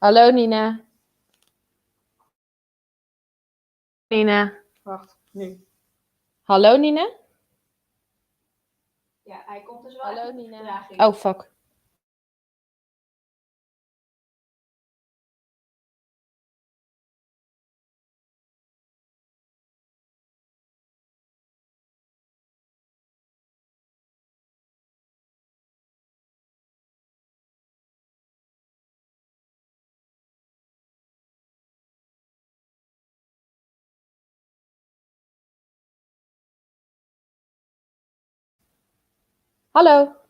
Hallo Nina. Nina. Wacht, nu. Hallo Nina. Ja, hij komt dus wel. Hallo echt Nina. vertraging. Oh fuck. Hallo.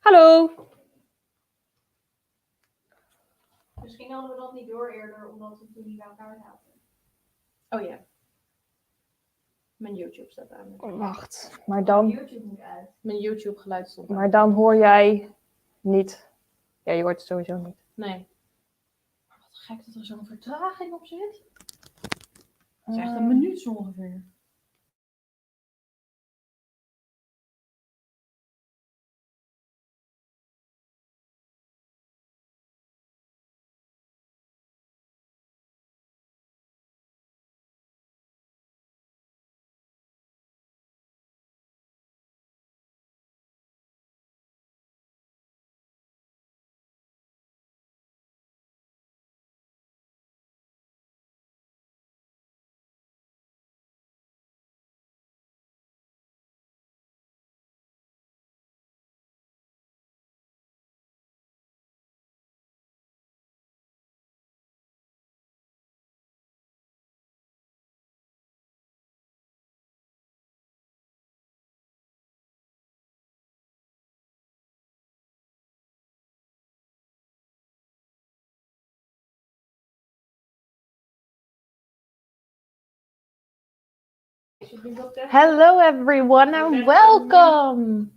Hallo. Misschien hadden we dat niet door eerder, omdat we toen niet bij elkaar zaten. Oh ja. Mijn YouTube staat aan. Wacht, maar dan, YouTube moet uit. Mijn YouTube geluid stond aan. maar dan hoor jij niet. Ja, je hoort het sowieso niet. Nee. Wat gek dat er zo'n vertraging op zit. Dat is echt een minuut zo ongeveer. Hello everyone and welcome.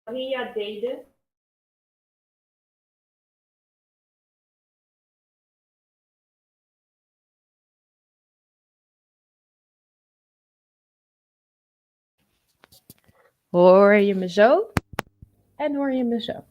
Maria deden. Hoor je me zo? En hoor je me zo?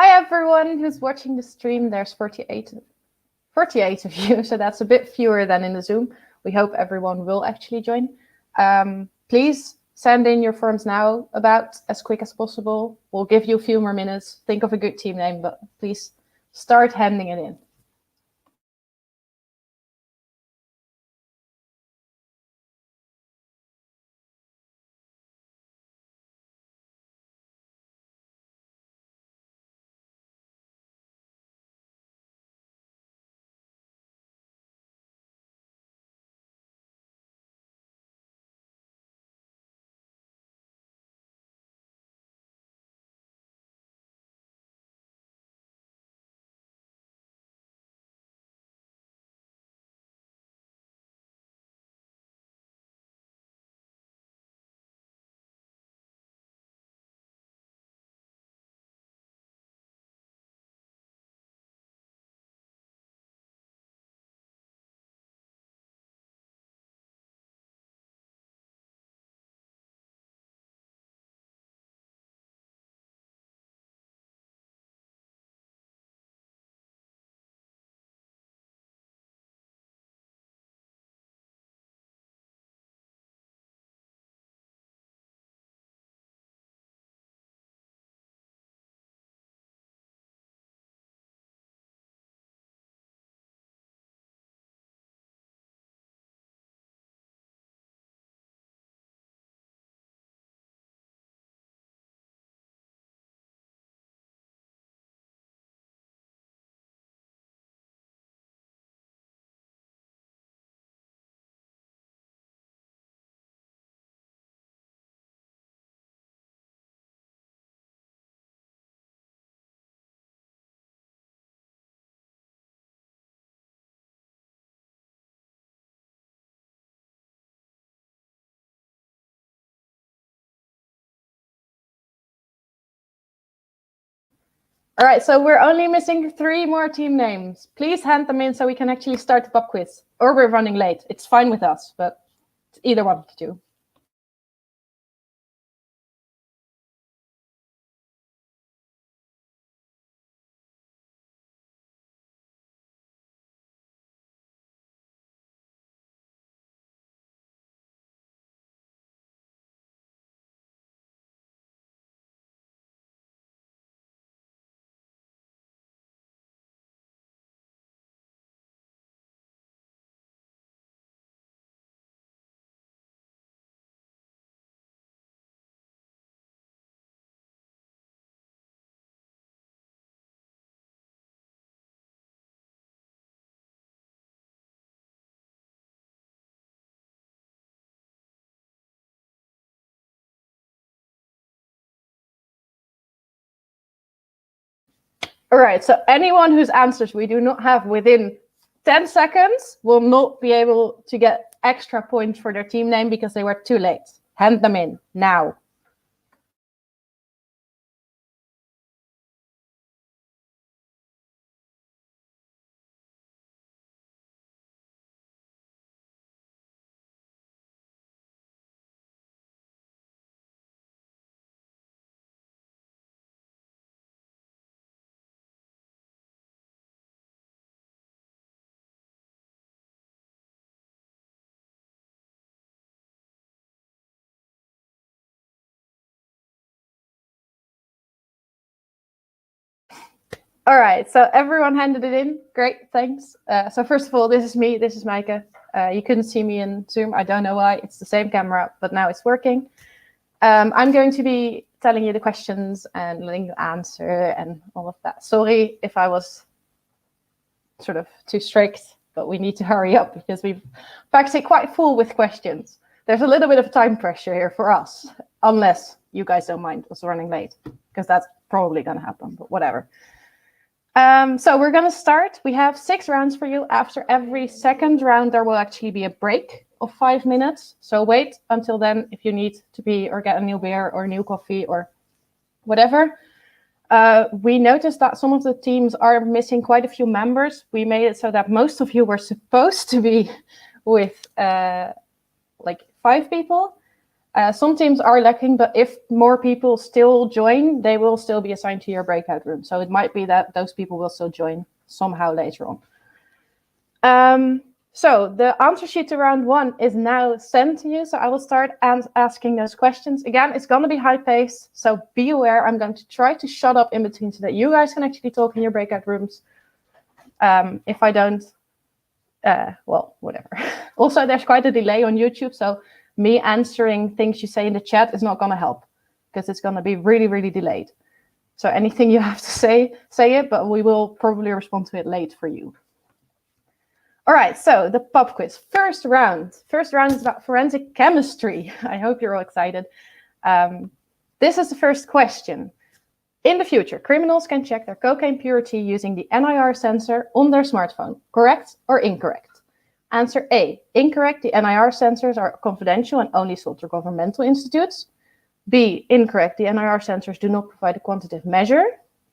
Hi everyone who's watching the stream. There's 48 of you, so that's a bit fewer than in the Zoom. We hope everyone will actually join. Please send in your forms now, about as quick as possible. We'll give you a few more minutes. Think of a good team name, but please start handing it in. All right, so we're only missing 3 more team names. Please hand them in so we can actually start the pub quiz. Or we're running late. It's fine with us, but it's either one of the two. All right, so anyone whose answers we do not have within 10 seconds will not be able to get extra points for their team name because they were too late. Hand them in now. All right, so everyone handed it in. Great, thanks. So first of all, this is me, this is Maaike. You couldn't see me in Zoom. I don't know why. It's the same camera, but now it's working. I'm going to be telling you the questions and letting you answer and all of that. Sorry if I was sort of too strict, but we need to hurry up because we've packed it quite full with questions. There's a little bit of time pressure here for us, unless you guys don't mind us running late, because that's probably going to happen, but whatever. So we're going to start. We have 6 rounds for you. After every second round, there will actually be a break of 5 minutes. So wait until then if you need to pee or get a new beer or new coffee or whatever. We noticed that some of the teams are missing quite a few members. We made it so that most of you were supposed to be with like 5 people. Some teams are lacking, but if more people still join, they will still be assigned to your breakout room. So it might be that those people will still join somehow later on. So the answer sheet to round 1 is now sent to you. So I will start asking those questions. Again, it's going to be high pace. So be aware, I'm going to try to shut up in between so that you guys can actually talk in your breakout rooms. If I don't, well, whatever. Also, there's quite a delay on YouTube. So me answering things you say in the chat is not going to help because it's going to be really, really delayed. So anything you have to say it, but we will probably respond to it late for you. All right, so the pub quiz, first round. First round is about forensic chemistry. I hope you're all excited. This is the first question. In the future, criminals can check their cocaine purity using the NIR sensor on their smartphone. Correct or incorrect? Answer A, incorrect. The NIR sensors are confidential and only sold to governmental institutes. B, incorrect. The NIR sensors do not provide a quantitative measure.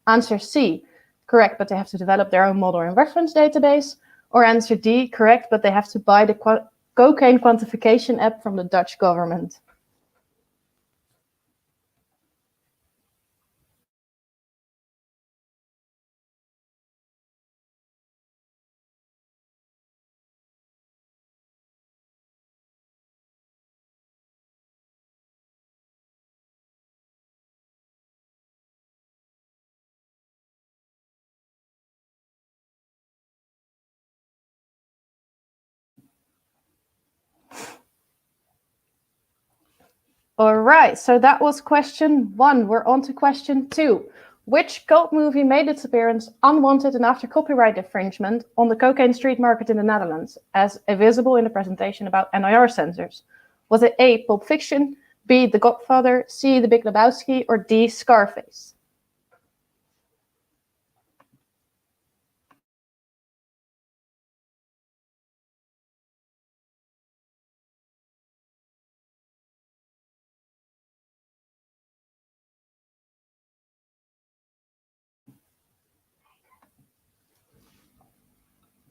Answer C, correct, but they have to develop their own model and reference database. Or answer D, correct, but they have to buy the cocaine quantification app from the Dutch government. All right, so that was question 1. We're on to question 2. Which cult movie made its appearance unwanted and after copyright infringement on the cocaine street market in the Netherlands, as visible in the presentation about NIR sensors? Was it A, Pulp Fiction, B, The Godfather, C, The Big Lebowski, or D, Scarface?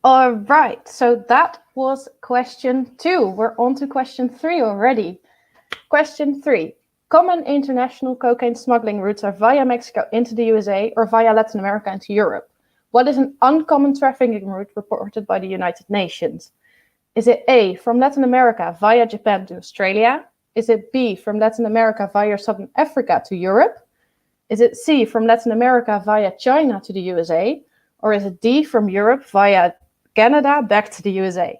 All right, so that was question 2. We're on to question 3 already. Question 3. Common international cocaine smuggling routes are via Mexico into the USA or via Latin America into Europe. What is an uncommon trafficking route reported by the United Nations? Is it A, from Latin America via Japan to Australia? Is it B, from Latin America via Southern Africa to Europe? Is it C, from Latin America via China to the USA? Or is it D, from Europe via Canada back to the USA?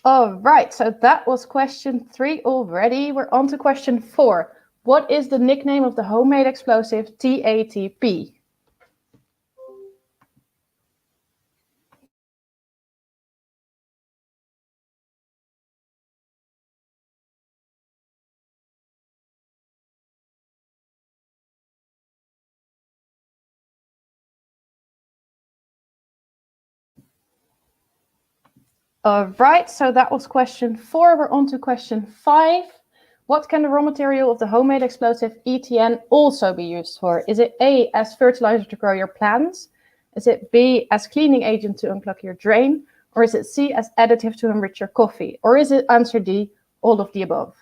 All right, so that was question 3 already. We're on to question 4. What is the nickname of the homemade explosive TATP? All right, so that was question 4. We're on to question 5. What can the raw material of the homemade explosive ETN also be used for? Is it A, as fertilizer to grow your plants? Is it B, as cleaning agent to unclog your drain? Or is it C, as additive to enrich your coffee? Or is it answer D, all of the above?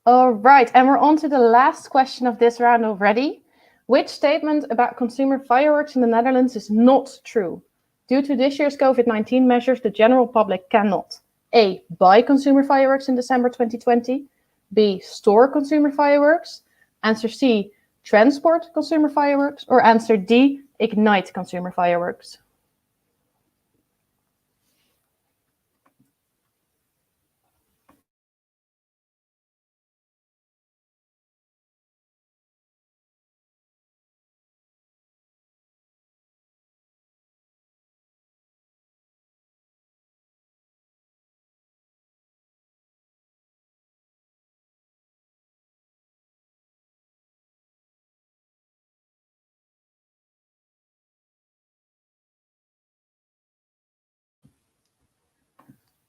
All right, and we're on to the last question of this round already. Which statement about consumer fireworks in the Netherlands is not true? Due to this year's COVID-19 measures, the general public cannot A, buy consumer fireworks in December 2020. B, store consumer fireworks. Answer C, transport consumer fireworks. Or answer D, ignite consumer fireworks.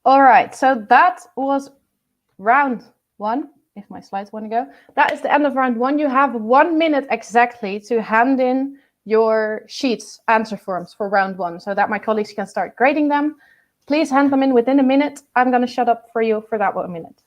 All right, so that was round 1, if my slides want to go. That is the end of round 1. You have 1 minute exactly to hand in your sheets, answer forms for round 1, so that my colleagues can start grading them. Please hand them in within a minute. I'm going to shut up for you for that 1 minute.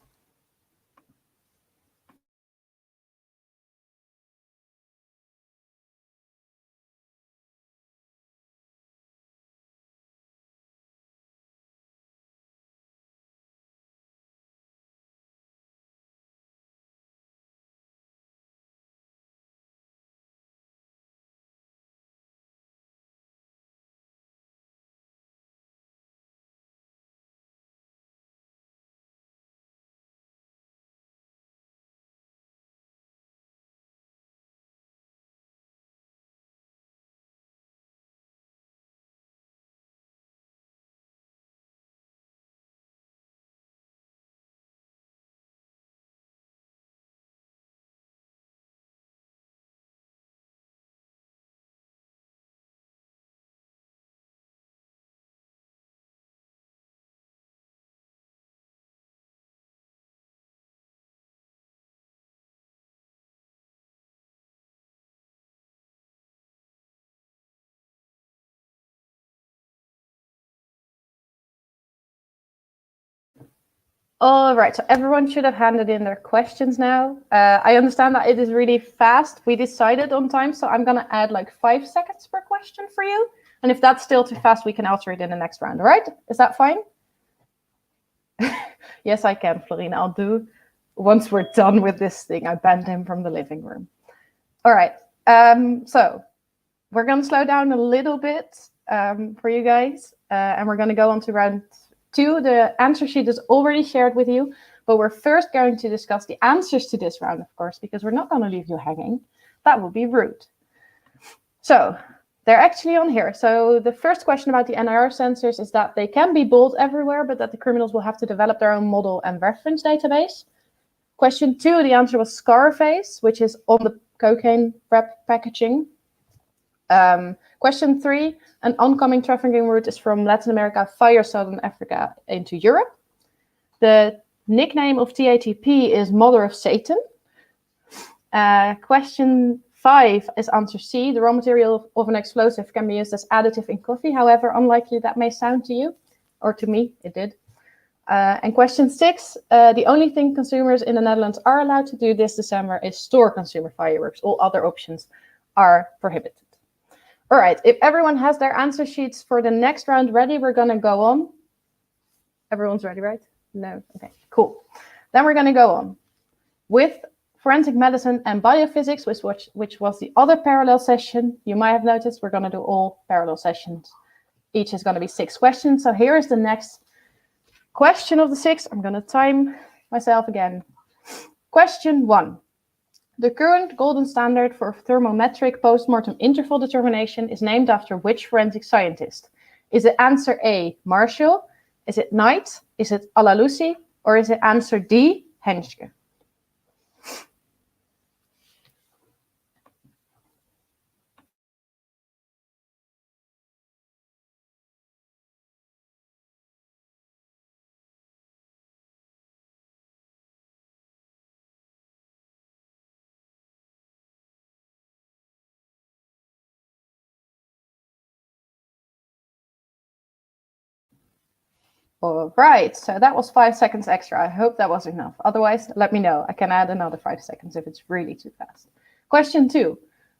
All right, so everyone should have handed in their questions now. I understand that it is really fast. We decided on time, so I'm going to add like 5 seconds per question for you. And if that's still too fast, we can alter it in the next round, all right? Is that fine? Yes, I can, Florina. I'll do once we're done with this thing. I banned him from the living room. All right, so we're going to slow down a little bit for you guys, and we're going to go on to round 2. The answer sheet is already shared with you, but we're first going to discuss the answers to this round, of course, because we're not going to leave you hanging. That would be rude. So they're actually on here. So the first question about the NIR sensors is that they can be bold everywhere, but that the criminals will have to develop their own model and reference database. Question 2, the answer was Scarface, which is on the cocaine wrap packaging. Question 3, an oncoming trafficking route is from Latin America via Southern Africa into Europe. The nickname of TATP is Mother of Satan. Question 5 is answer C. The raw material of an explosive can be used as additive in coffee. However, unlikely that may sound to you, or to me, it did. And question 6, the only thing consumers in the Netherlands are allowed to do this December is store consumer fireworks. All other options are prohibited. All right, if everyone has their answer sheets for the next round ready, we're going to go on. Everyone's ready, right? No? Okay, cool. Then we're going to go on with forensic medicine and biophysics, which was the other parallel session. You might have noticed we're going to do all parallel sessions. Each is going to be 6 questions. So here is the next question of the 6. I'm going to time myself again. Question 1. The current golden standard for thermometric postmortem interval determination is named after which forensic scientist? Is it answer A, Marshall? Is it Knight? Is it Alalusi? Or is it answer D, Henschke? All right, so that was 5 seconds extra. I hope that was enough. Otherwise, let me know. I can add another 5 seconds if it's really too fast. Question 2.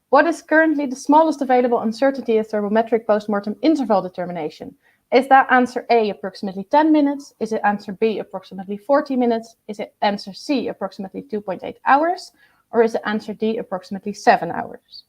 What is currently the smallest available uncertainty in thermometric postmortem interval determination? Is that answer A, approximately 10 minutes? Is it answer B, approximately 40 minutes? Is it answer C, approximately 2.8 hours? Or is it answer D, approximately 7 hours?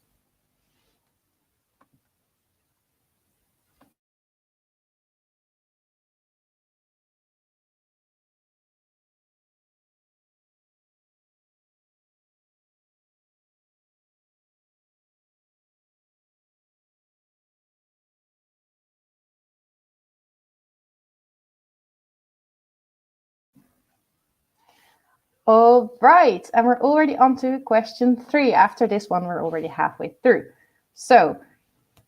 All right, and we're already on to question 3. After this one, we're already halfway through. So,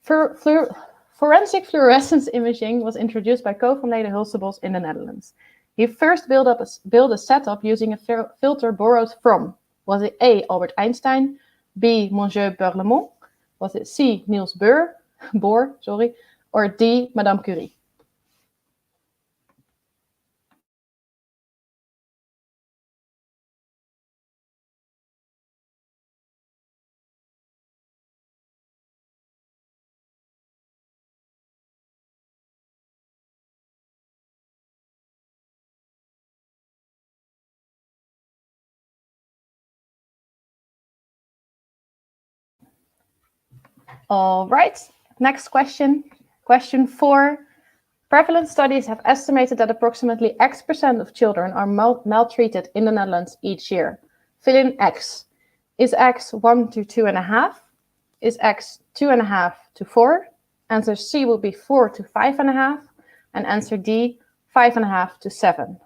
forensic fluorescence imaging was introduced by Co van Leden Hulsebos in the Netherlands. He first built a setup using a filter borrowed from, was it A, Albert Einstein, B, Monsieur Berlemont, was it C, Niels Bohr, or D, Madame Curie? All right, next question. Question 4. Prevalence studies have estimated that approximately X% of children are maltreated in the Netherlands each year. Fill in X. Is X 1 to 2.5? Is X 2.5 to 4? Answer C will be 4 to 5.5. And answer D, 5.5 to 7.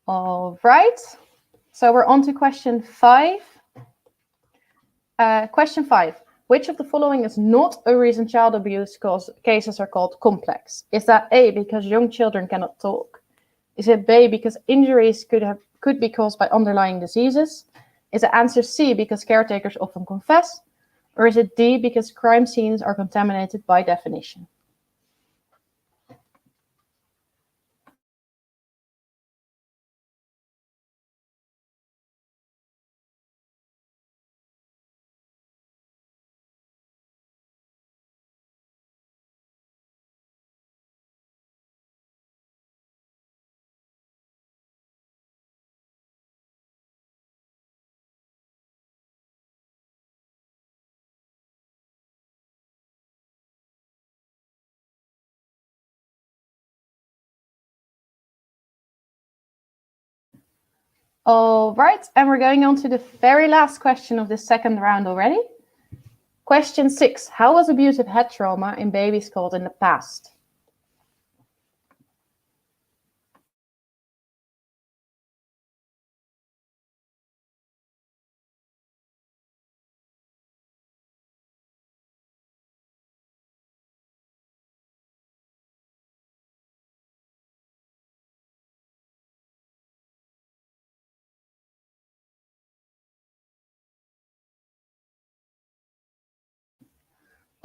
All right, so we're on to question 5. Question 5. Which of the following is not a reason child abuse cases are called complex? Is that A, because young children cannot talk? Is it B, because injuries could be caused by underlying diseases? Is it answer C, because caretakers often confess? Or is it D, because crime scenes are contaminated by definition? All right, and we're going on to the very last question of this second round already. Question 6. How was abusive head trauma in babies called in the past?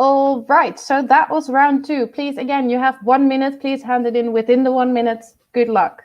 All right, so that was round 2. Please, again, you have 1 minute. Please hand it in within the 1 minute. Good luck.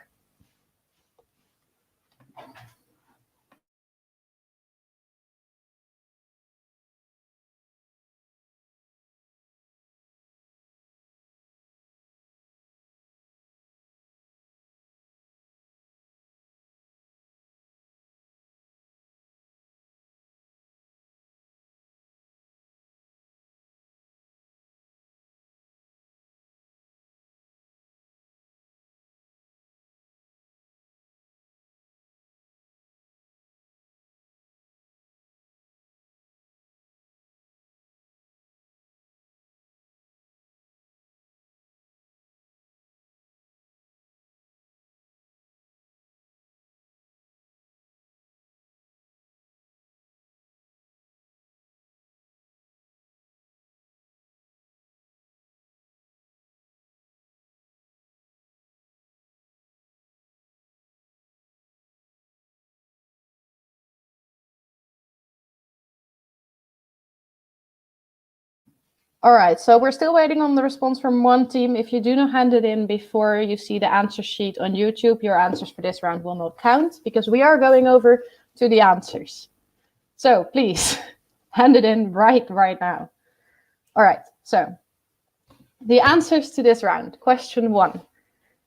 All right, so we're still waiting on the response from one team. If you do not hand it in before you see the answer sheet on YouTube, your answers for this round will not count because we are going over to the answers. So please hand it in right now. All right, so the answers to this round. Question 1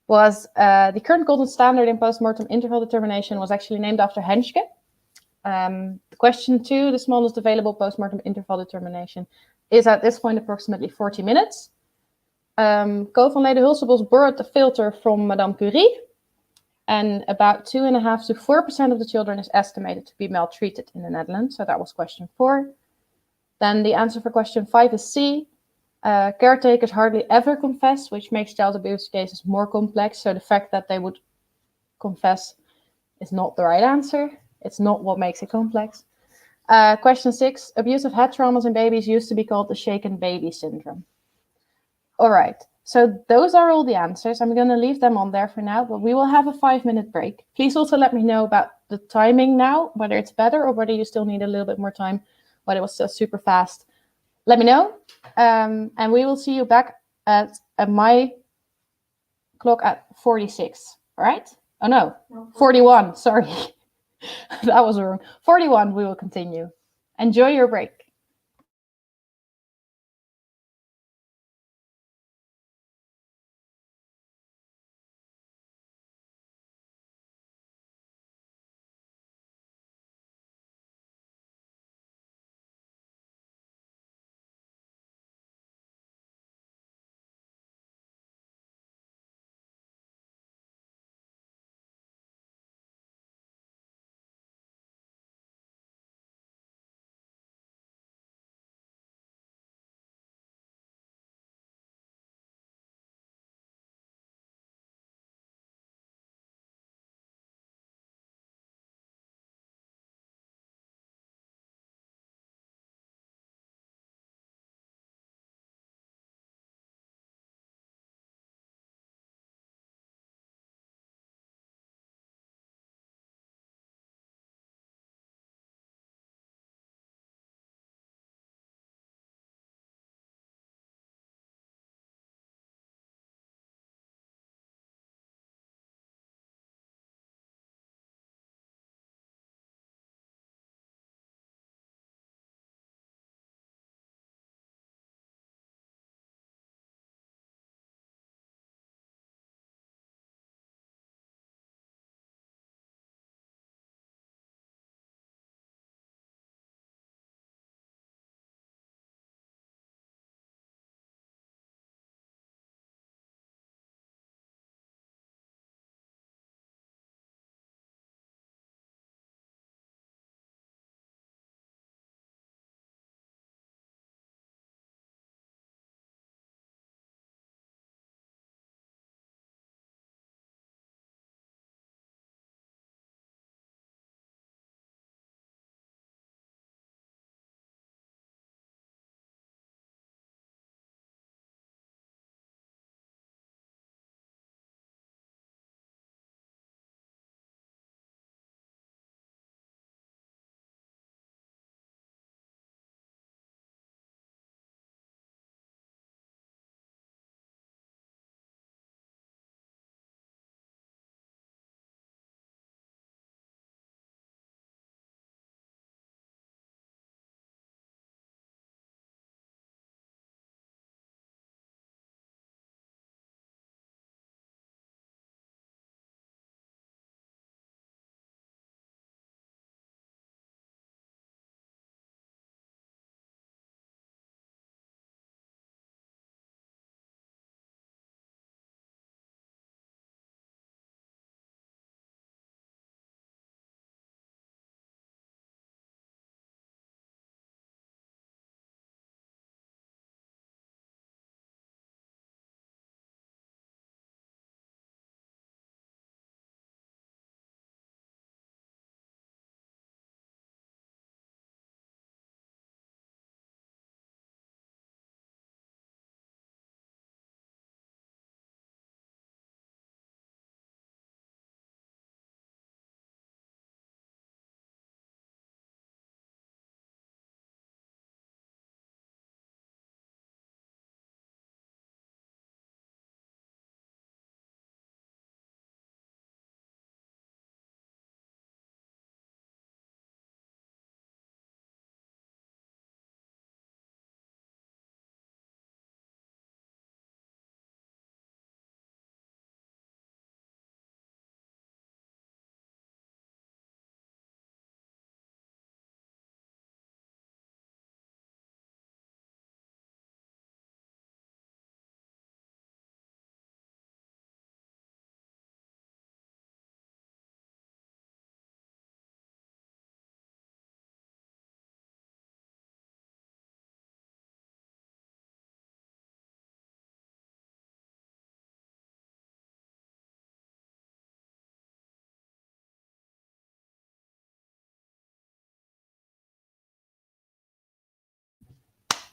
was the current golden standard in postmortem interval determination was actually named after Henschke. Question 2, the smallest available postmortem interval determination is at this point approximately 40 minutes. Co van Lede-Hulsebos borrowed the filter from Madame Curie, and about 2.5 to 4% of the children is estimated to be maltreated in the Netherlands. So that was question 4. Then the answer for question 5 is C. Caretakers hardly ever confess, which makes child abuse cases more complex. So the fact that they would confess is not the right answer. It's not what makes it complex. Question 6, abusive head traumas in babies used to be called the shaken baby syndrome. All right, so those are all the answers. I'm going to leave them on there for now, but we will have a 5-minute break. Please also let me know about the timing now, whether it's better or whether you still need a little bit more time, whether it was so super fast. Let me know, and we will see you back at my clock at 46, all right? Oh no, 41, sorry. That was wrong. 41, we will continue. Enjoy your break.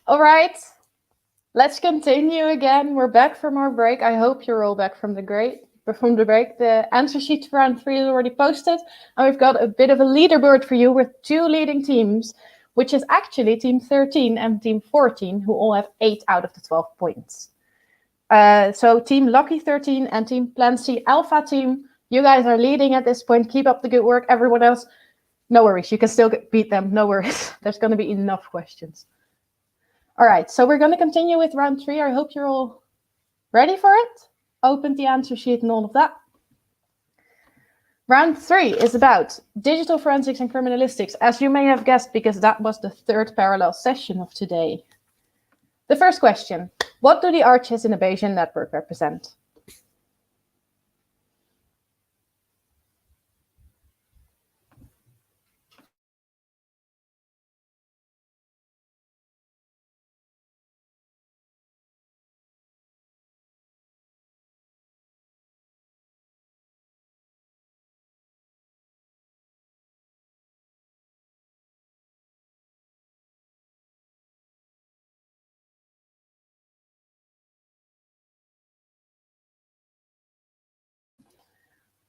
All right, let's continue again. We're back from our break. I hope you're all back from the break. The answer sheet for round 3 is already posted, and we've got a bit of a leaderboard for you with 2 leading teams, which is actually Team 13 and Team 14, who all have 8 out of the 12 points. So Team Lucky 13 and Team Plan C Alpha team, you guys are leading at this point. Keep up the good work. Everyone else, no worries. You can still beat them. No worries. There's going to be enough questions. All right, so we're going to continue with round 3. I hope you're all ready for it. Open the answer sheet and all of that. Round 3 is about digital forensics and criminalistics, as you may have guessed, because that was the 3rd parallel session of today. The first question, what do the arches in a Bayesian network represent?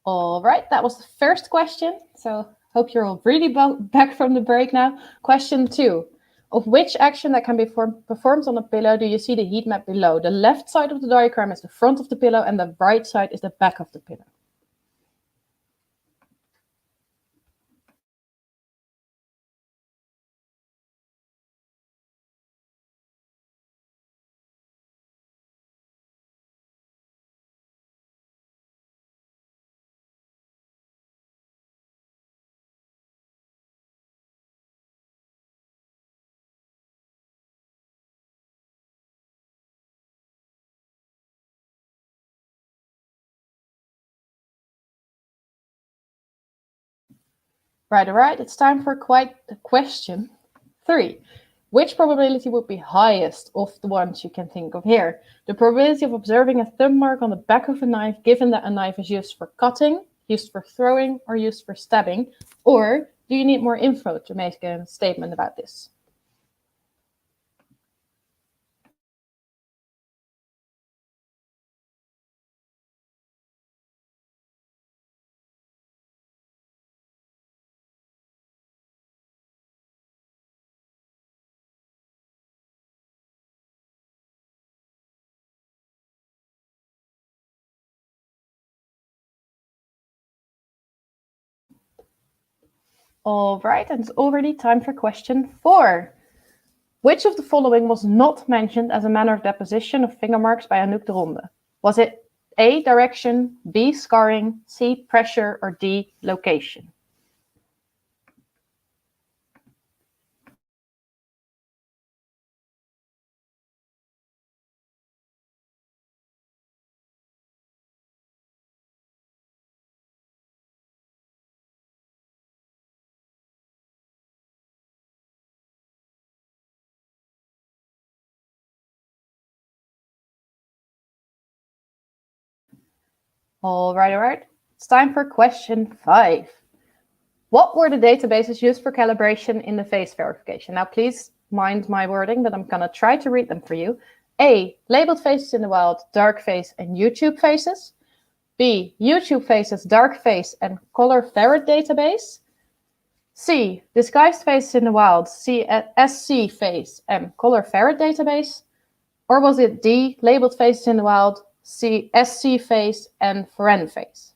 All right, that was the first question. So hope you're all really back from the break now. Question 2. Of which action that can be performed on a pillow do you see the heat map below? The left side of the diagram is the front of the pillow and the right side is the back of the pillow. Right, all right, it's time for quite a question. 3. Which probability would be highest of the ones you can think of here? The probability of observing a thumb mark on the back of a knife, given that a knife is used for cutting, used for throwing, or used for stabbing? Or do you need more info to make a statement about this? All right, and it's already time for question 4. Which of the following was not mentioned as a manner of deposition of finger marks by Anouk de Ronde? Was it A, direction, B, scarring, C, pressure, or D, location? All right. It's time for question 5. What were the databases used for calibration in the face verification? Now, please mind my wording, but I'm going to try to read them for you. A, labeled faces in the wild, dark face, and YouTube faces. B, YouTube faces, dark face, and color ferret database. C, disguised faces in the wild, SC face, and color ferret database. Or was it D, labeled faces in the wild, SC face, and foren face?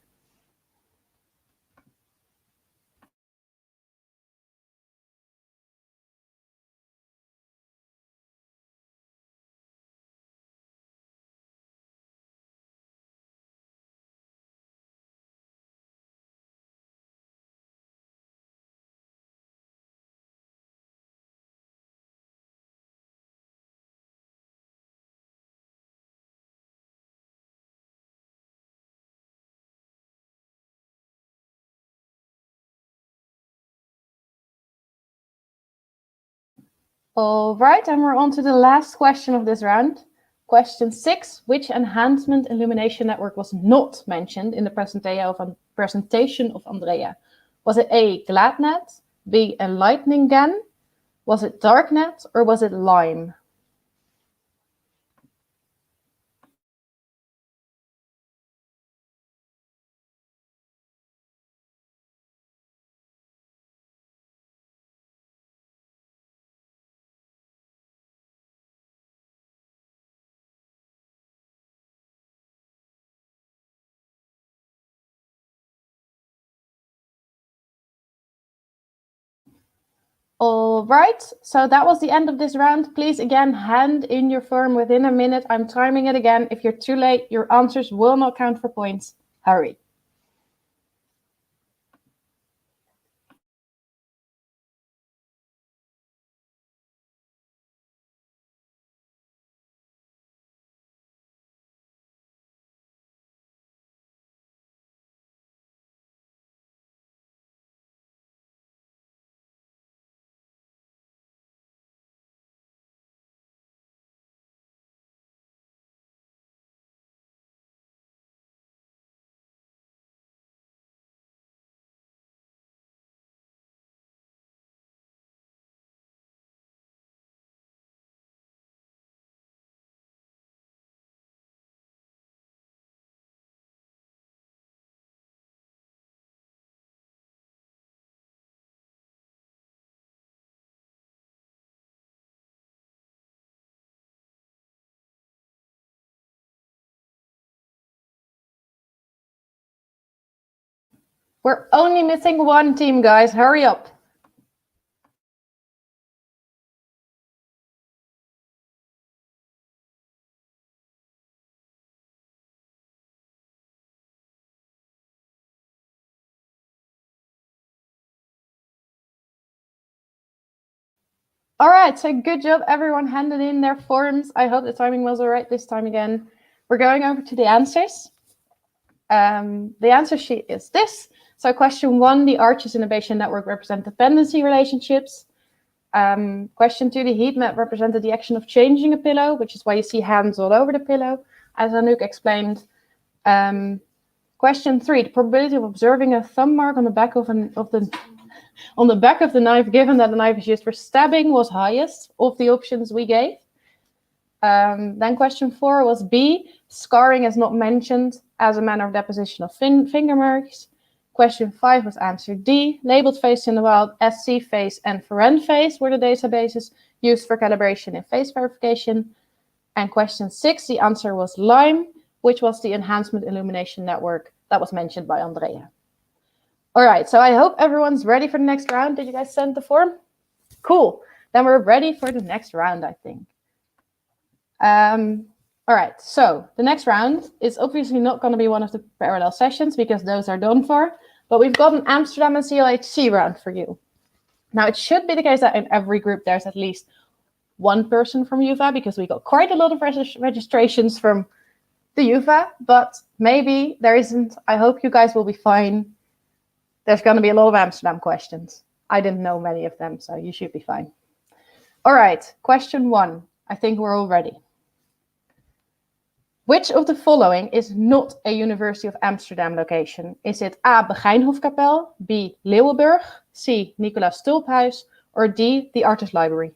All right, and we're on to the last question of this round. Question 6, which enhancement illumination network was not mentioned in the presentation of Andrea? Was it A, GladNet, B, Enlightening GAN, was it DarkNet, or was it Lime? All right, so that was the end of this round. Please, again, hand in your form within a minute. I'm timing it again. If you're too late, your answers will not count for points. Hurry. We're only missing one team, guys. Hurry up. All right, so good job. Everyone handed in their forms. I hope the timing was all right this time again. We're going over to the answers. The answer sheet is this. So question 1, the arches in a Bayesian network represent dependency relationships. Question 2, the heat map represented the action of changing a pillow, which is why you see hands all over the pillow, as Anouk explained. Question 3, the probability of observing a thumb mark on the back of the back of the knife, given that the knife is used for stabbing, was highest of the options we gave. Then question 4 was B, scarring is not mentioned as a manner of deposition of finger marks. Question 5 was answer D, labeled face in the wild, SC face and Foren face were the databases used for calibration and face verification. And question 6, the answer was LIME, which was the enhancement illumination network that was mentioned by Andrea. All right, so I hope everyone's ready for the next round. Did you guys send the form? Cool. Then we're ready for the next round, I think. All right, so the next round is obviously not going to be one of the parallel sessions because those are done for, but we've got an Amsterdam and CLHC round for you. Now, it should be the case that in every group there's at least one person from UvA because we got quite a lot of registrations from the UvA, but maybe there isn't. I hope you guys will be fine. There's going to be a lot of Amsterdam questions. I didn't know many of them, so you should be fine. All right, question 1. I think we're all ready. Which of the following is not a University of Amsterdam location? Is it A, Begijnhofkapel, B, Leeuwenburg, C, Nicolaas Tulphuis, or D, the Artis Library?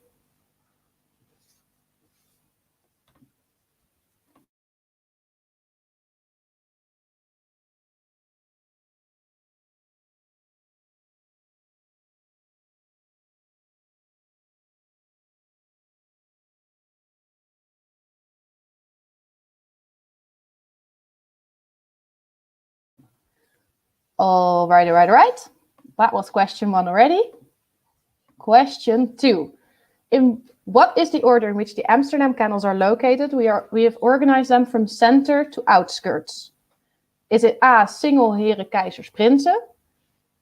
All right. That was question 1 already. Question 2. In what is the order in which the Amsterdam canals are located? We have organized them from center to outskirts. Is it A, Singel, Heren, Keizers, Prinsen?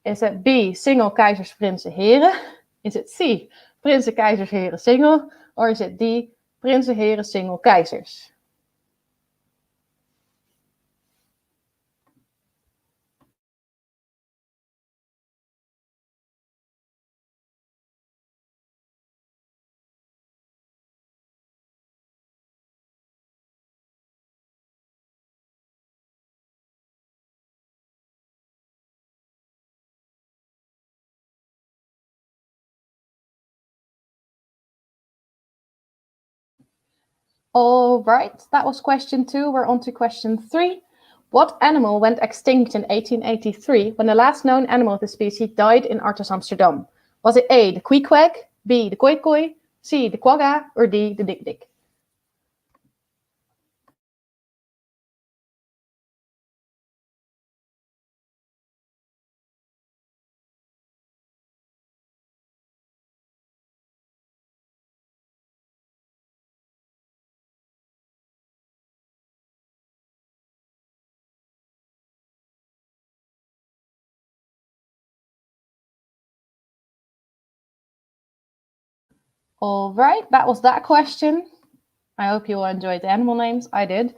Is it B, Singel, Keizers, Prinsen, Heren? Is it C, Prinsen, Keizers, Heren, Singel? Or is it D, Prinsen, Heren, Singel, Keizers? All right, that was question 2. We're on to question 3. What animal went extinct in 1883 when the last known animal of the species died in Artis Amsterdam? Was it A, the queequeg, B, the koi, C, the quagga, or D, the dik-dik? All right, that was that question. I hope you all enjoyed the animal names. I did.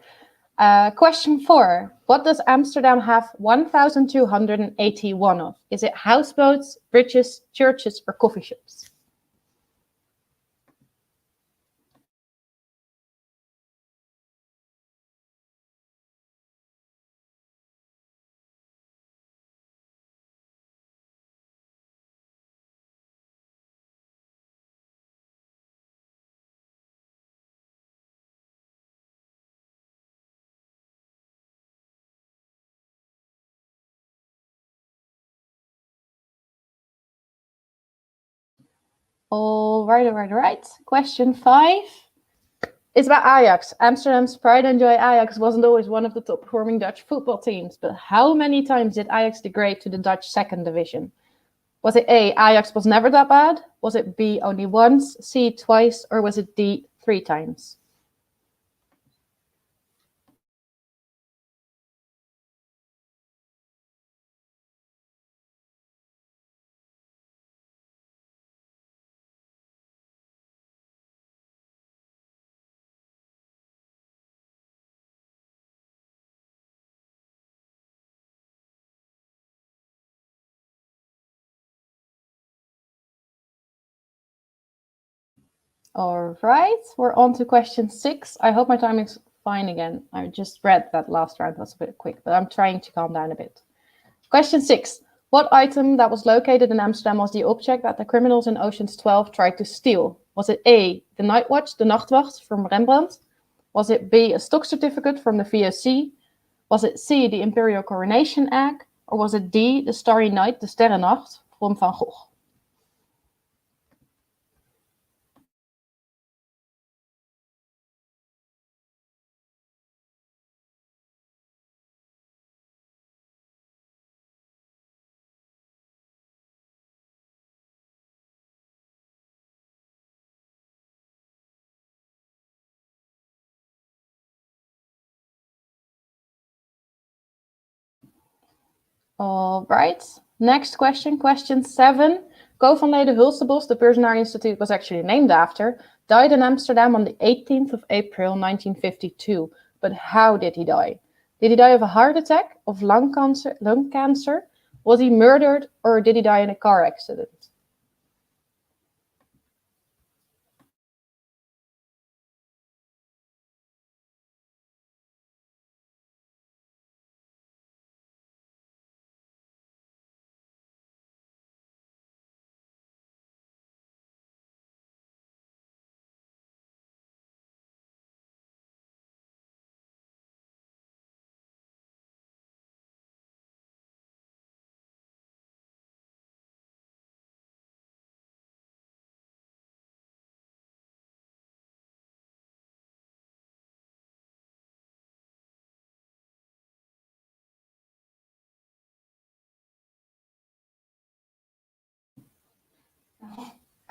Question 4. What does Amsterdam have 1,281 of? Is it houseboats, bridges, churches, or coffee shops? All right. Question 5 is about Ajax. Amsterdam's pride and joy Ajax wasn't always one of the top performing Dutch football teams, but how many times did Ajax degrade to the Dutch second division? Was it A, Ajax was never that bad? Was it B, only once, C, twice, or was it D, 3 times? All right, we're on to question 6. I hope my timing's fine again. I just read that last round was a bit quick, but I'm trying to calm down a bit. Question 6. What item that was located in Amsterdam was the object that the criminals in Ocean's 12 tried to steal? Was it A, the night watch, de Nachtwacht from Rembrandt? Was it B, a stock certificate from the VOC? Was it C, the Imperial Coronation Egg? Or was it D, the Starry Night, de Sterrennacht from Van Gogh? All right, next question, question 7. Co van Lede Hulstebos, the person our institute was actually named after, died in Amsterdam on the 18th of April 1952. But how did he die? Did he die of a heart attack, of lung cancer? Was he murdered, or did he die in a car accident?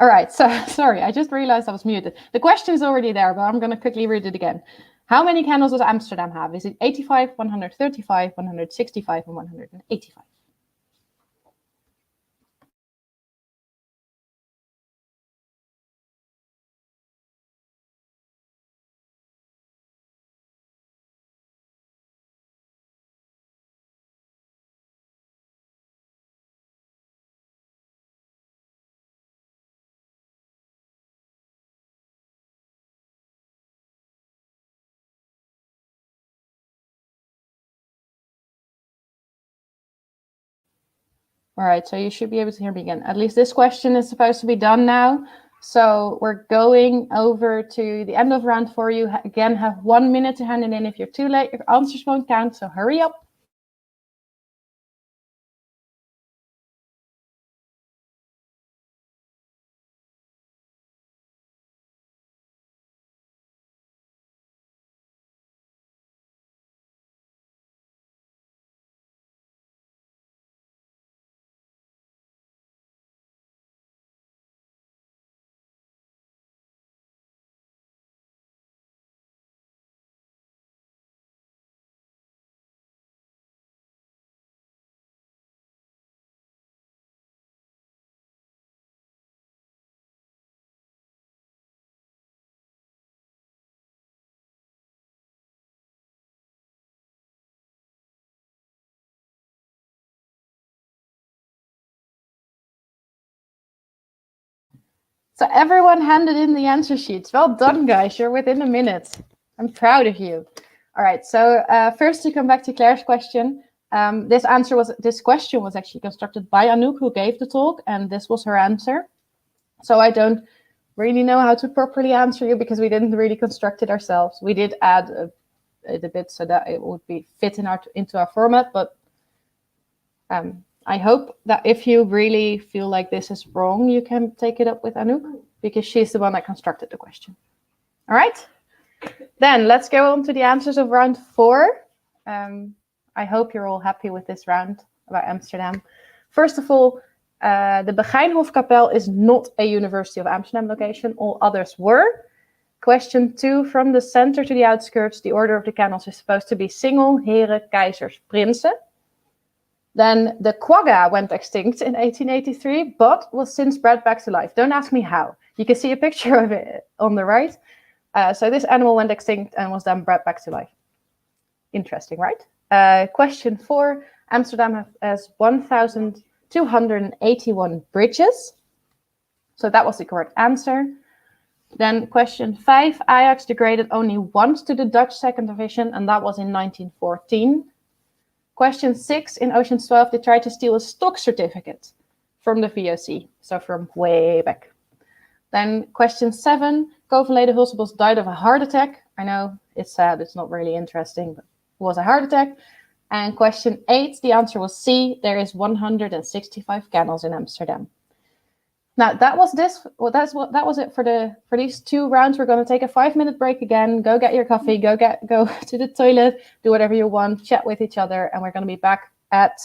All right, so sorry, I just realized I was muted. The question is already there, but I'm going to quickly read it again. How many candles does Amsterdam have? Is it 85, 135, 165, and 185? All right, so you should be able to hear me again. At least this question is supposed to be done now. So we're going over to the end of round 4. You again have 1 minute to hand it in. If you're too late, your answers won't count, so hurry up. So everyone handed in the answer sheets. Well done, guys. You're within a minute. I'm proud of you. All right. So first, to come back to Claire's question, this question was actually constructed by Anouk, who gave the talk, and this was her answer. So I don't really know how to properly answer you because we didn't really construct it ourselves. We did add it a bit so that it would be fit into our format, but I hope that if you really feel like this is wrong, you can take it up with Anouk because she's the one that constructed the question. All right. Then let's go on to the answers of round 4. I hope you're all happy with this round about Amsterdam. First of all, the Begijnhofkapel is not a University of Amsterdam location. All others were. Question 2, from the center to the outskirts, the order of the canals is supposed to be single, heren, keizers, prinsen. Then the quagga went extinct in 1883, but was since bred back to life. Don't ask me how. You can see a picture of it on the right. So this animal went extinct and was then bred back to life. Interesting, right? Question 4, Amsterdam has 1,281 bridges. So that was the correct answer. Then question 5, Ajax degraded only once to the Dutch second division, and that was in 1914. Question 6, in Ocean's 12, they tried to steal a stock certificate from the VOC, so from way back. Then question 7, Kovenleden Hulsebos died of a heart attack. I know, it's sad, it's not really interesting, but it was a heart attack. And question 8, the answer was C, there is 165 canals in Amsterdam. Now that was it for these 2 rounds. We're going to take a 5-minute break again. Go get your coffee. Go to the toilet. Do whatever you want. Chat with each other, and we're going to be back at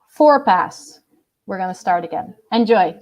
4 past. We're going to start again. Enjoy.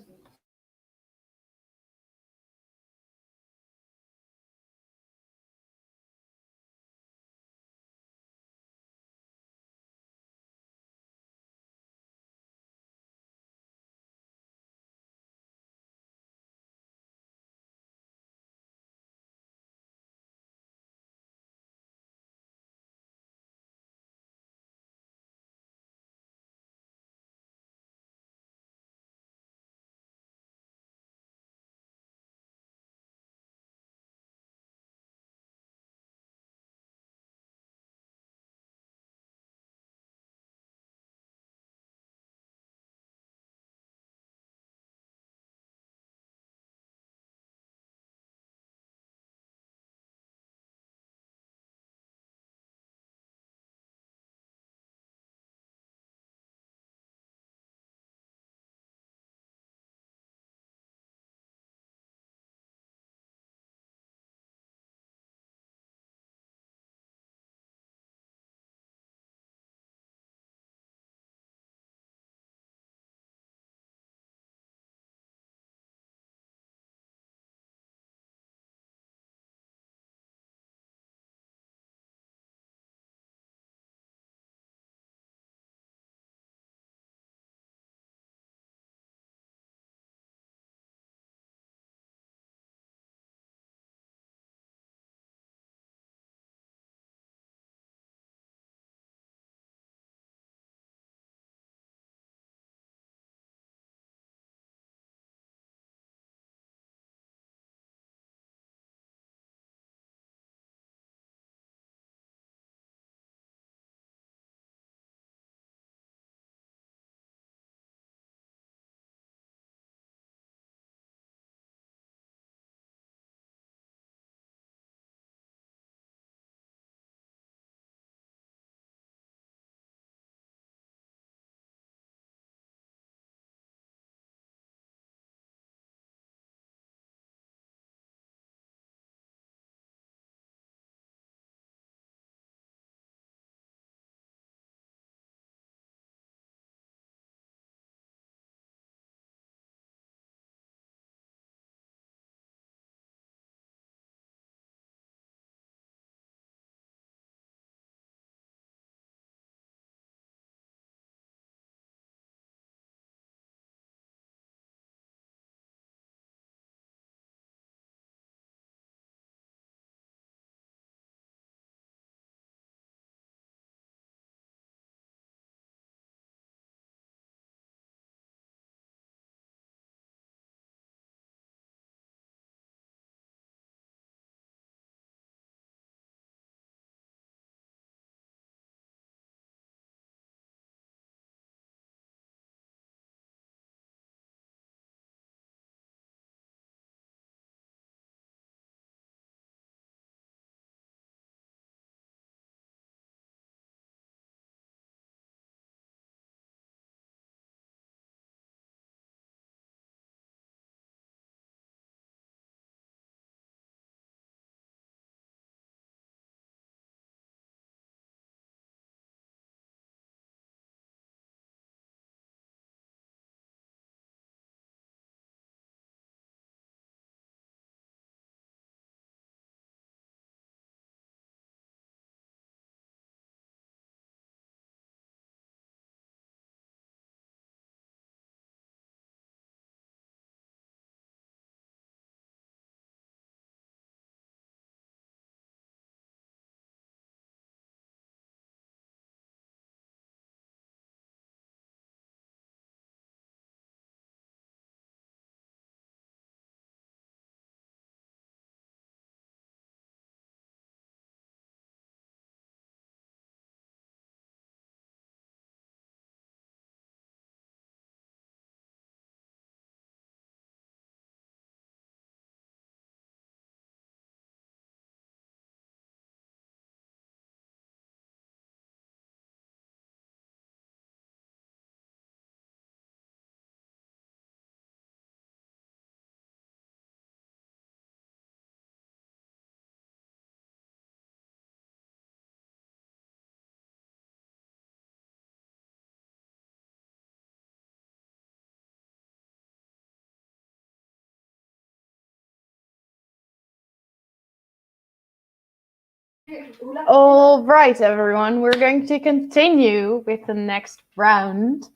All right, everyone, we're going to continue with the next round.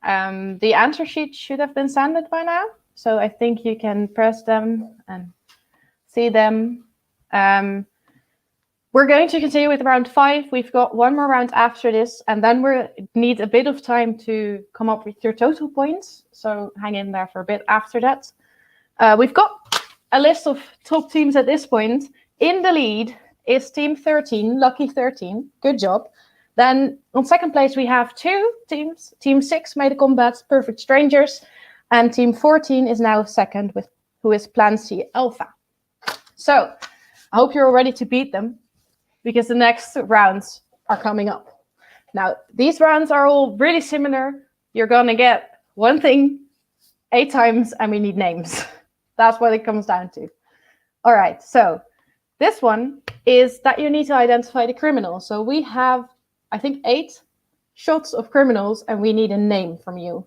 The answer sheet should have been sent by now, so I think you can press them and see them. We're going to continue with round 5. We've got one more round after this, and then we need a bit of time to come up with your total points, so hang in there for a bit after that. We've got a list of top teams at this point. In the lead is Team 13, Lucky 13. Good job. Then on second place, we have 2 teams. Team 6 made a comeback, Perfect Strangers. And Team 14 is now second, who is Plan C Alpha. So I hope you're all ready to beat them, because the next rounds are coming up. Now, these rounds are all really similar. You're going to get one thing 8 times, and we need names. That's what it comes down to. All right, so this one is that you need to identify the criminal. So we have, I think, 8 shots of criminals, and we need a name from you.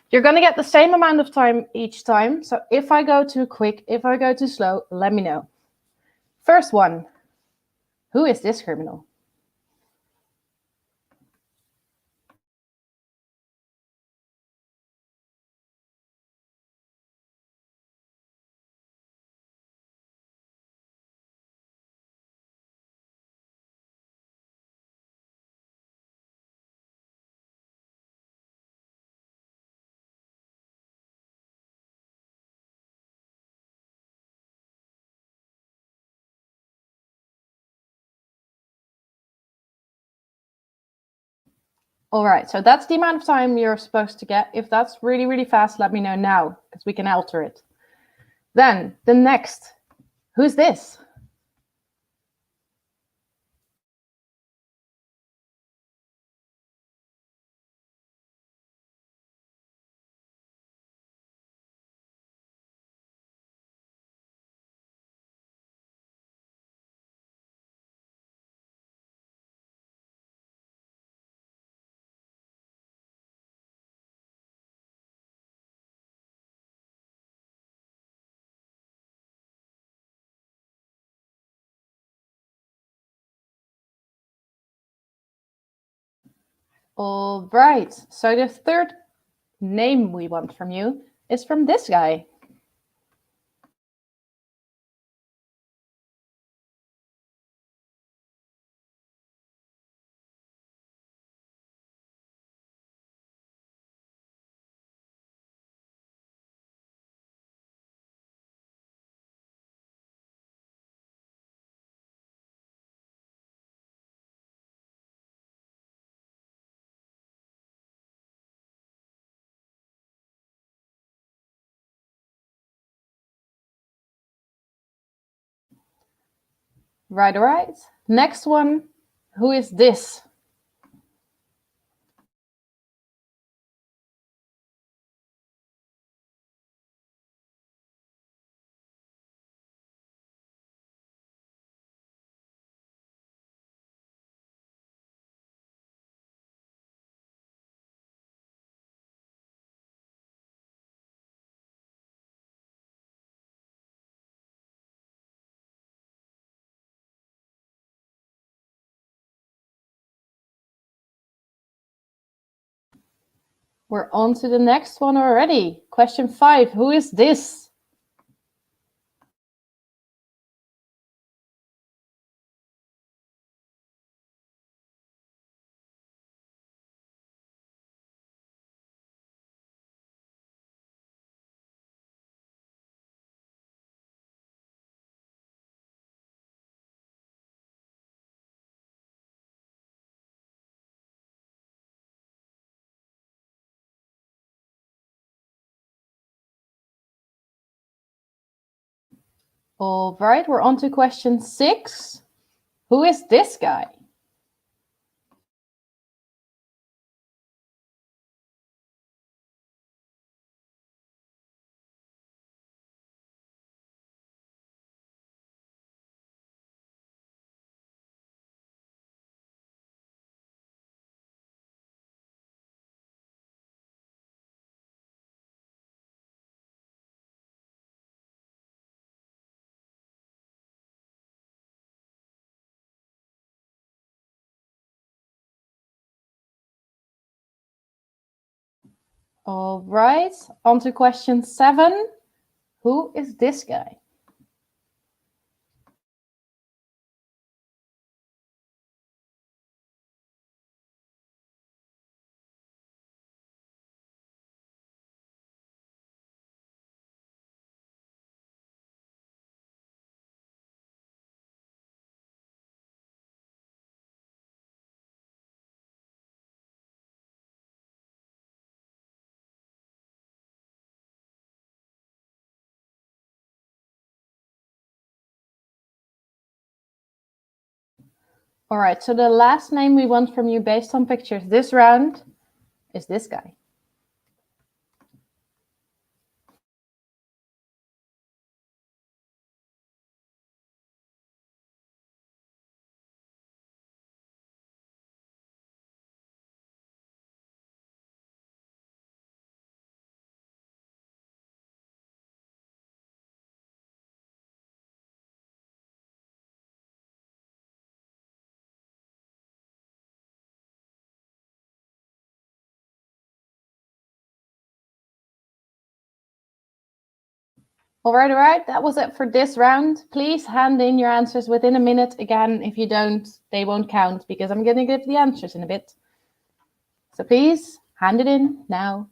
You're going to get the same amount of time each time. So if I go too quick, if I go too slow, let me know. First one. Who is this criminal? All right, so that's the amount of time you're supposed to get. If that's really, really fast, let me know now, because we can alter it. Then, the next. Who's this? All right, so the third name we want from you is from this guy. Right, all right. Next one, who is this? We're on to the next one already. Question 5, who is this? All right, we're on to question 6. Who is this guy? All right, on to question 7. Who is this guy? All right, so the last name we want from you based on pictures this round is this guy. All right, that was it for this round. Please hand in your answers within a minute. Again, if you don't, they won't count because I'm going to give the answers in a bit. So please hand it in now.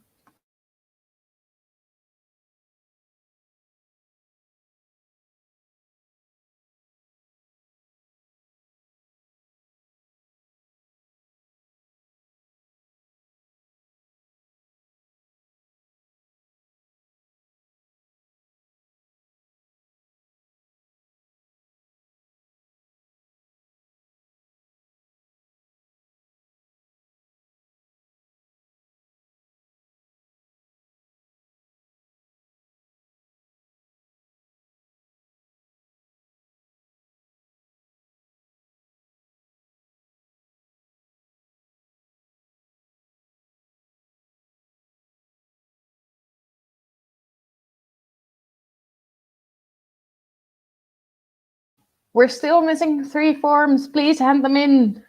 We're still missing 3 forms. Please hand them in.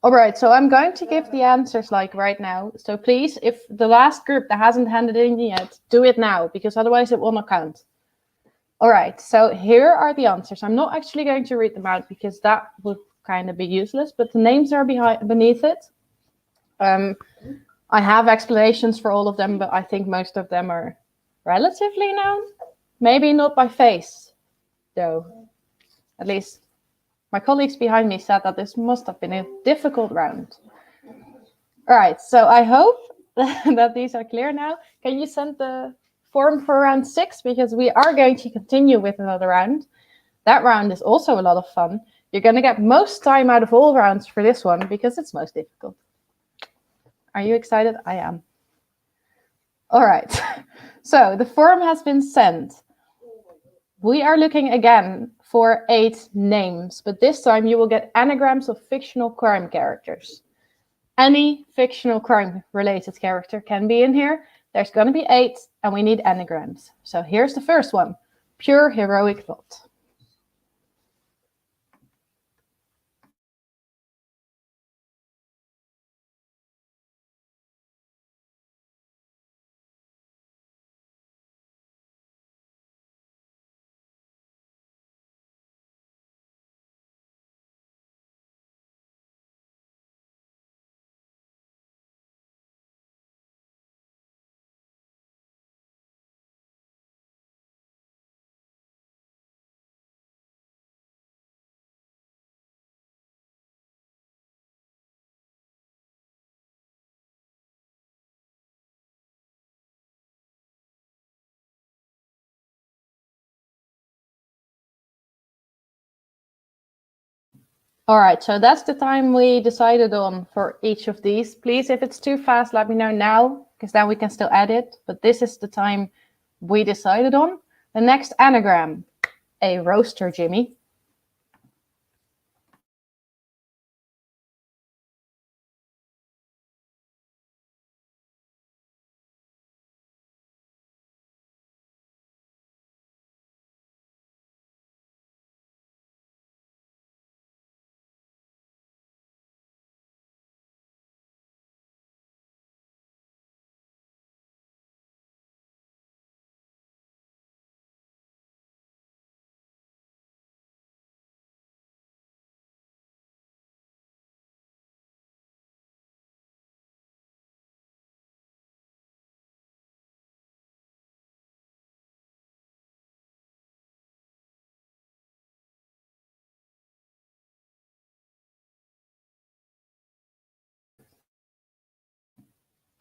All right, so I'm going to give the answers like right now. So please, if the last group that hasn't handed in yet, do it now, because otherwise it will not count. All right, so here are the answers. I'm not actually going to read them out because that would kind of be useless, but the names are beneath it. I have explanations for all of them, but I think most of them are relatively known. Maybe not by face, though. At least my colleagues behind me said that this must have been a difficult round. All right, so I hope that these are clear now. Can you send the form for round 6? Because we are going to continue with another round. That round is also a lot of fun. You're going to get most time out of all rounds for this one because it's most difficult. Are you excited? I am. All right, so the form has been sent. We are looking again for 8 names, but this time you will get anagrams of fictional crime characters. Any fictional crime-related character can be in here. There's going to be 8, and we need anagrams. So here's the first one, pure heroic thought. All right, so that's the time we decided on for each of these. Please, if it's too fast, let me know now, because then we can still edit. But this is the time we decided on. The next anagram, a roaster Jimmy.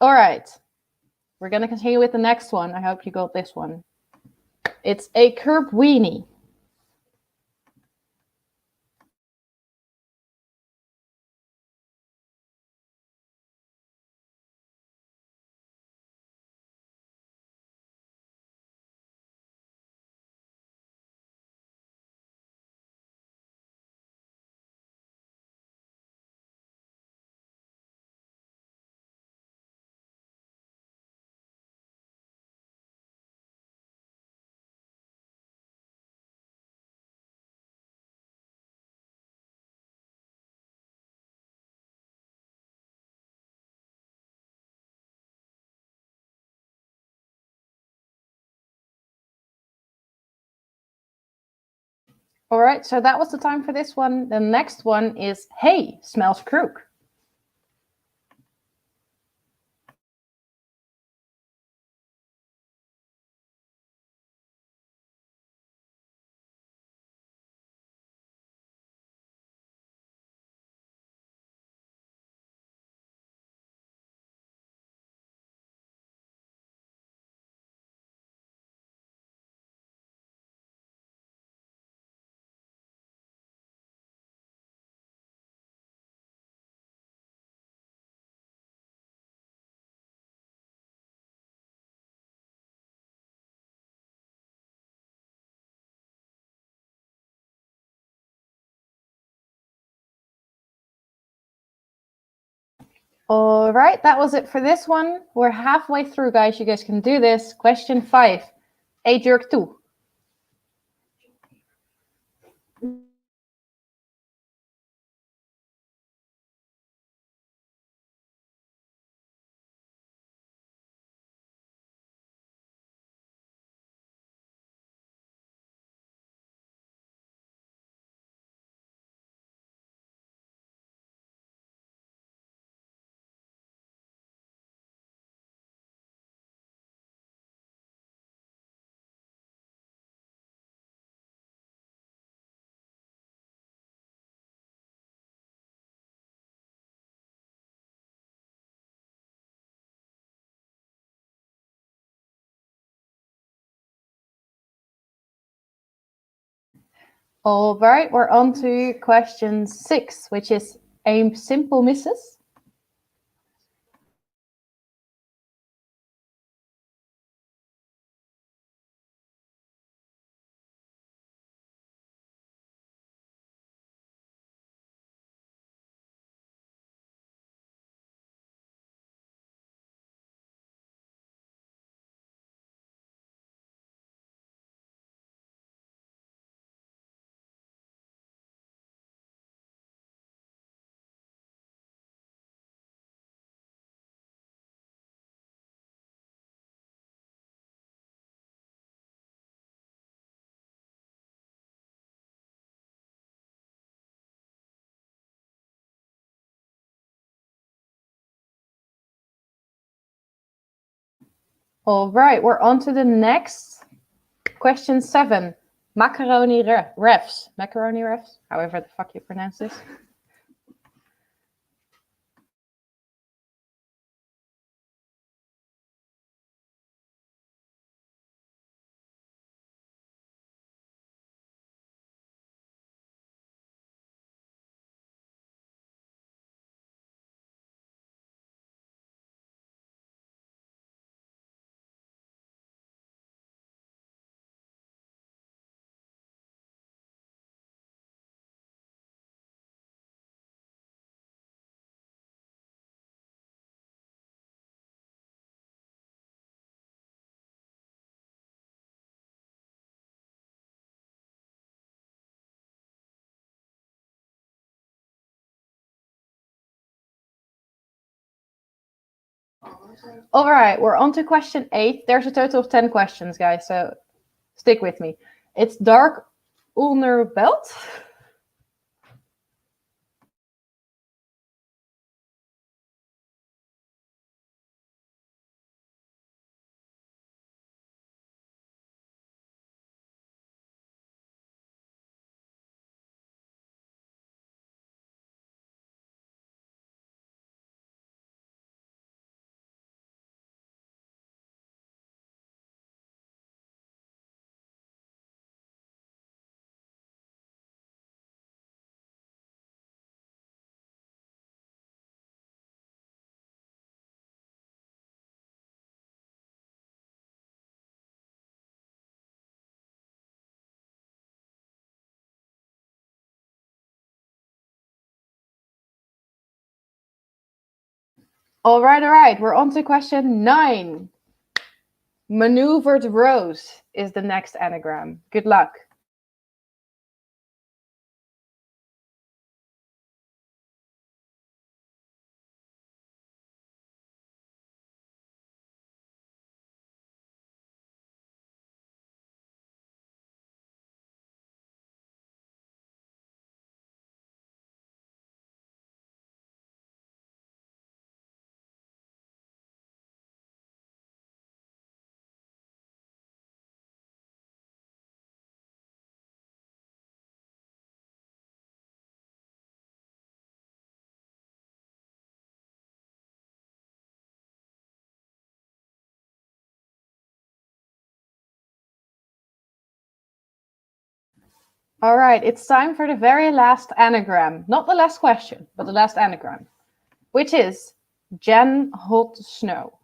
All right. We're going to continue with the next one. I hope you got this one. It's a curb weenie. All right, so that was the time for this one. The next one is, hey, smells crook. All right, that was it for this one. We're halfway through, guys. You guys can do this. Question 5. A jerk toe. All right, we're on to question 6, which is a simple missus. All right, we're on to the next. Question 7. Macaroni refs. Macaroni refs, however the fuck you pronounce this. All right, we're on to question 8. There's a total of 10 questions, guys, so stick with me. It's dark onder belt. All right. We're on to question 9. Maneuvered rows is the next anagram. Good luck. All right, it's time for the very last anagram. Not the last question, but the last anagram, which is Jen Hot Snow.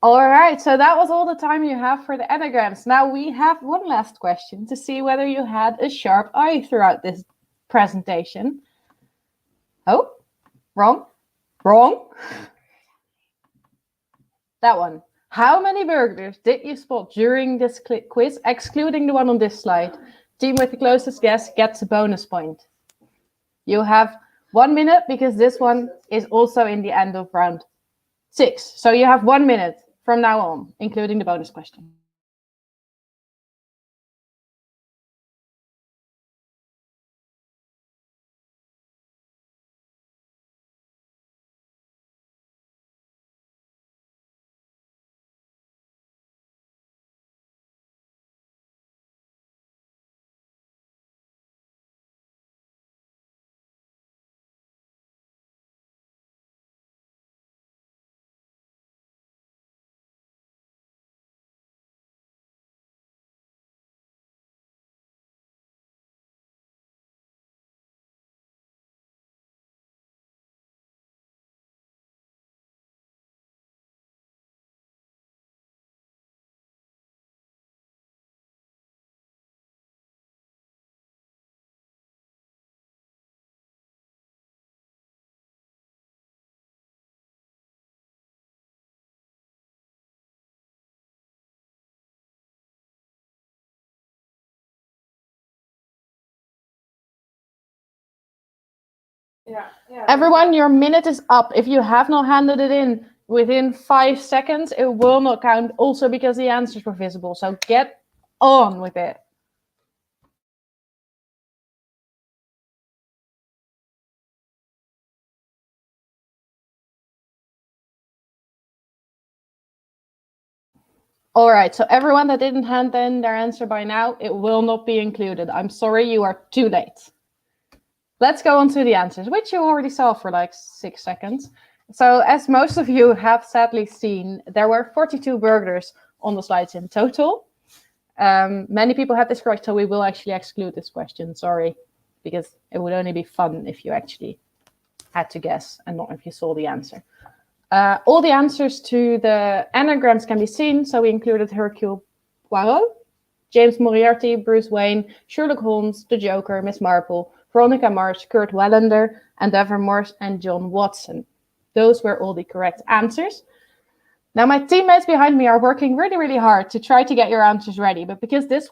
All right, so that was all the time you have for the anagrams. Now we have one last question to see whether you had a sharp eye throughout this presentation. Oh, wrong. That one. How many burglars did you spot during this quiz, excluding the one on this slide? Team with the closest guess gets a bonus point. You have 1 minute because this one is also in the end of round 6. So you have 1 minute from now on, including the bonus question. Yeah. Everyone, your minute is up. If you have not handed it in within 5 seconds, it will not count, also because the answers were visible. So get on with it. All right, so everyone that didn't hand in their answer by now, it will not be included. I'm sorry, you are too late. Let's go on to the answers, which you already saw for like 6 seconds. So as most of you have sadly seen, there were 42 burglars on the slides in total. Many people had this correct, so we will actually exclude this question, sorry, because it would only be fun if you actually had to guess and not if you saw the answer. All the answers to the anagrams can be seen, so we included Hercule Poirot, James Moriarty, Bruce Wayne, Sherlock Holmes, the Joker, Miss Marple, Veronica Mars, Kurt Wallander, Endeavour Morse, and John Watson. Those were all the correct answers. Now, my teammates behind me are working really, really hard to try to get your answers ready, but because this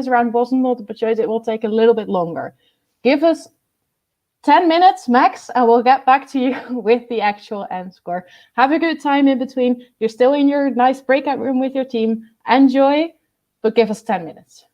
round wasn't multiple choice, it will take a little bit longer. Give us 10 minutes max, and we'll get back to you with the actual end score. Have a good time in between. You're still in your nice breakout room with your team. Enjoy, but give us 10 minutes.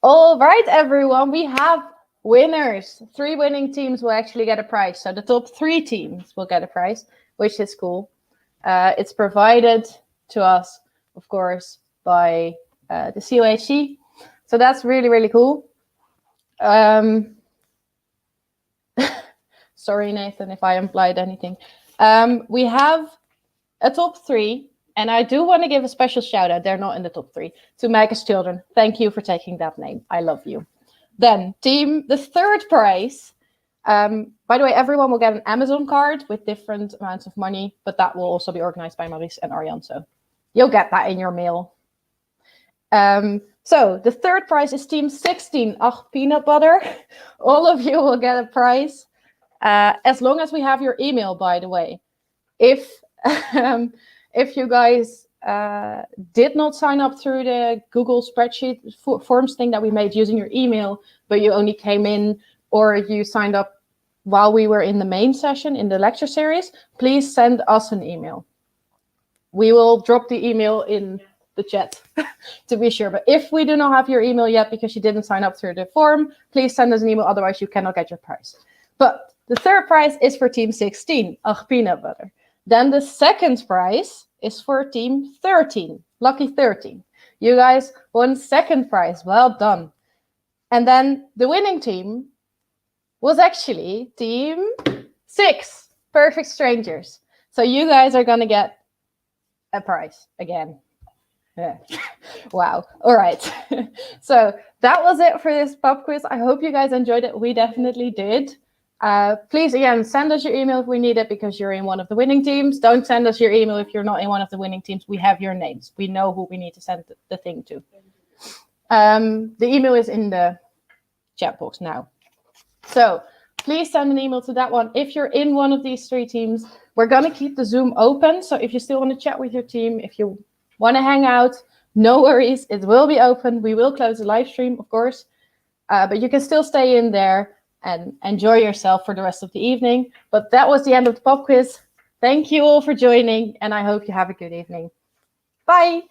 All right, everyone, we have winners. 3 winning teams will actually get a prize. So the top 3 teams will get a prize, which is cool. It's provided to us, of course, by the CLHC. So that's really, really cool. Sorry, Nathan, if I implied anything. We have a top 3, and I do want to give a special shout out. They're not in the top 3 to Meike's children. Thank you for taking that name. I love you. Then the third prize. By the way, everyone will get an Amazon card with different amounts of money, but that will also be organized by Maurice and Arjan. So you'll get that in your mail. So the third prize is team 16. Peanut butter. All of you will get a prize. As long as we have your email, by the way. If you guys did not sign up through the Google spreadsheet forms thing that we made using your email, but you only came in or you signed up while we were in the main session in the lecture series, please send us an email. We will drop the email in the chat to be sure. But if we do not have your email yet because you didn't sign up through the form, please send us an email. Otherwise, you cannot get your prize. But the third prize is for team 16, peanut butter. Then the second prize is for team 13, lucky 13. You guys won second prize. Well done. And then the winning team was actually team 6, Perfect Strangers. So you guys are going to get a prize again. Yeah. Wow. All right. So that was it for this pub quiz. I hope you guys enjoyed it. We definitely did. Please, again, send us your email if we need it because you're in one of the winning teams. Don't send us your email if you're not in one of the winning teams. We have your names. We know who we need to send the thing to. The email is in the chat box now. So please send an email to that one. If you're in one of these 3 teams, we're going to keep the Zoom open. So if you still want to chat with your team, if you want to hang out, no worries. It will be open. We will close the live stream, of course. But you can still stay in there and enjoy yourself for the rest of the evening. But that was the end of the pub quiz. Thank you all for joining, and I hope you have a good evening. Bye.